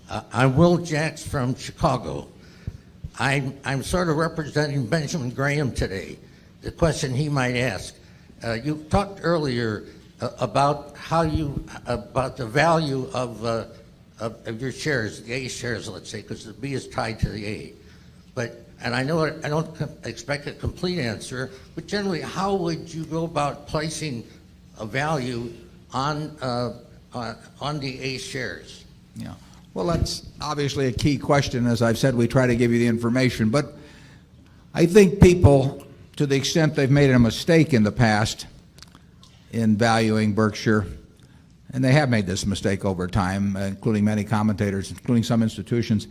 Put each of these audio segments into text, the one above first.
I'm Will Jacks from Chicago. I'm sort of representing Benjamin Graham today. The question he might ask. You talked earlier about about the value of your shares, the A shares, let's say, because the B is tied to the A. And I know I don't expect a complete answer, but generally, how would you go about placing a value on the A shares? Yeah. Well, that's obviously a key question. As I've said, we try to give you the information. But I think people, to the extent they've made a mistake in the past in valuing Berkshire, and they have made this mistake over time, including many commentators, including some institutions,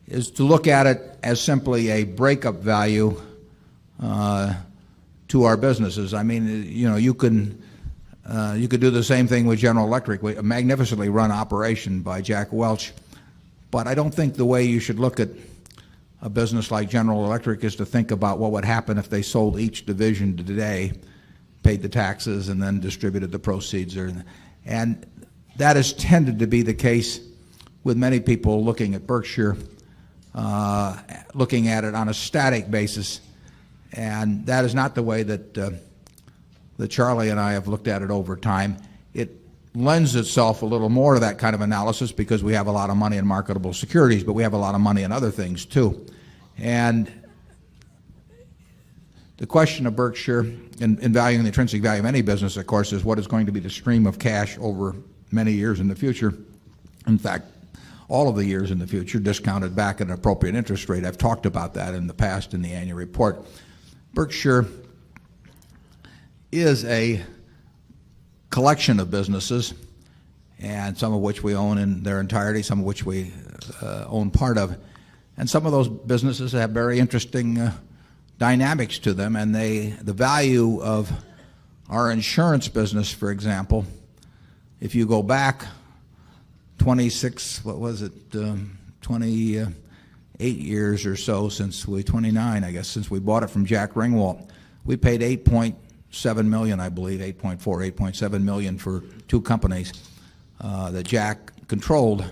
is to look at it as simply a breakup value to our businesses. I mean, you could do the same thing with General Electric, a magnificently run operation by Jack Welch. But I don't think the way you should look at a business like General Electric is to think about what would happen if they sold each division today, paid the taxes, and then distributed the proceeds. And that has tended to be the case with many people looking at Berkshire, looking at it on a static basis. And that is not the way that Charlie and I have looked at it over time. It lends itself a little more to that kind of analysis because we have a lot of money in marketable securities, but we have a lot of money in other things too. And the question of Berkshire in valuing the intrinsic value of any business, of course, is what is going to be the stream of cash over many years in the future. In fact, all of the years in the future, discounted back at an appropriate interest rate. I've talked about that in the past in the annual report. Berkshire is a collection of businesses, and some of which we own in their entirety, some of which we own part of. And some of those businesses have very interesting dynamics to them, and the value of our insurance business, for example, if you go back 28 years or so 29, I guess, since we bought it from Jack Ringwalt, we paid $8.7 million, I believe, 8.7 million for two companies that Jack controlled.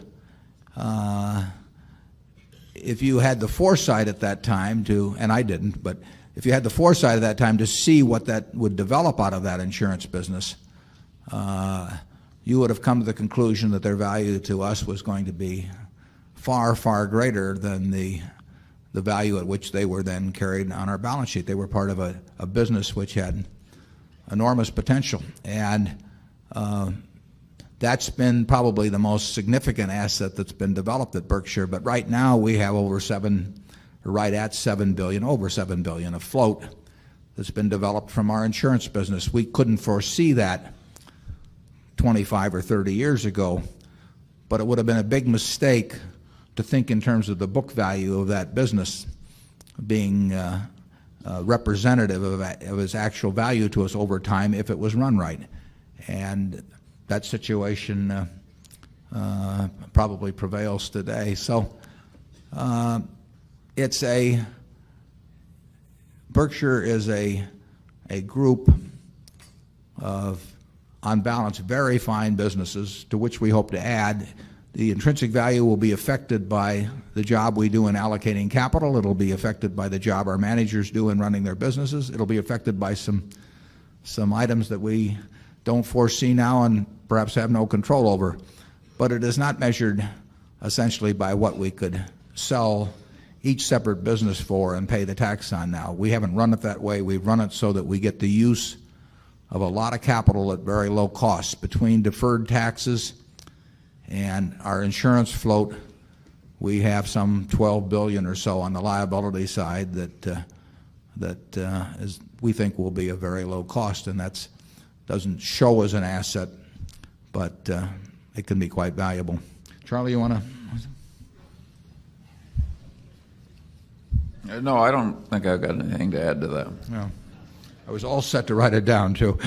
If you had the foresight at that time and I didn't, but if you had the foresight at that time to see what that would develop out of that insurance business, you would have come to the conclusion that their value to us was going to be far, far greater than the value at which they were then carried on our balance sheet. They were part of a business which had enormous potential. And that's been probably the most significant asset that's been developed at Berkshire. But right now we have over $7 billion afloat that's been developed from our insurance business. We couldn't foresee that 25 or 30 years ago, but it would have been a big mistake to think in terms of the book value of that business being representative of its actual value to us over time if it was run right. And that situation probably prevails today. So Berkshire is a group of, on balance, very fine businesses to which we hope to add. The intrinsic value will be affected by the job we do in allocating capital. It'll be affected by the job our managers do in running their businesses. It'll be affected by some items that we don't foresee now and perhaps have no control over. But it is not measured essentially by what we could sell each separate business for and pay the tax on now. We haven't run it that way. We've run it so that we get the use of a lot of capital at very low cost. Between deferred taxes and our insurance float, we have some $12 billion or so on the liability side that we think will be a very low cost, and that doesn't show as an asset, but it can be quite valuable. Charlie, you want to? No, I don't think I've got anything to add to that. No. I was all set to write it down, too.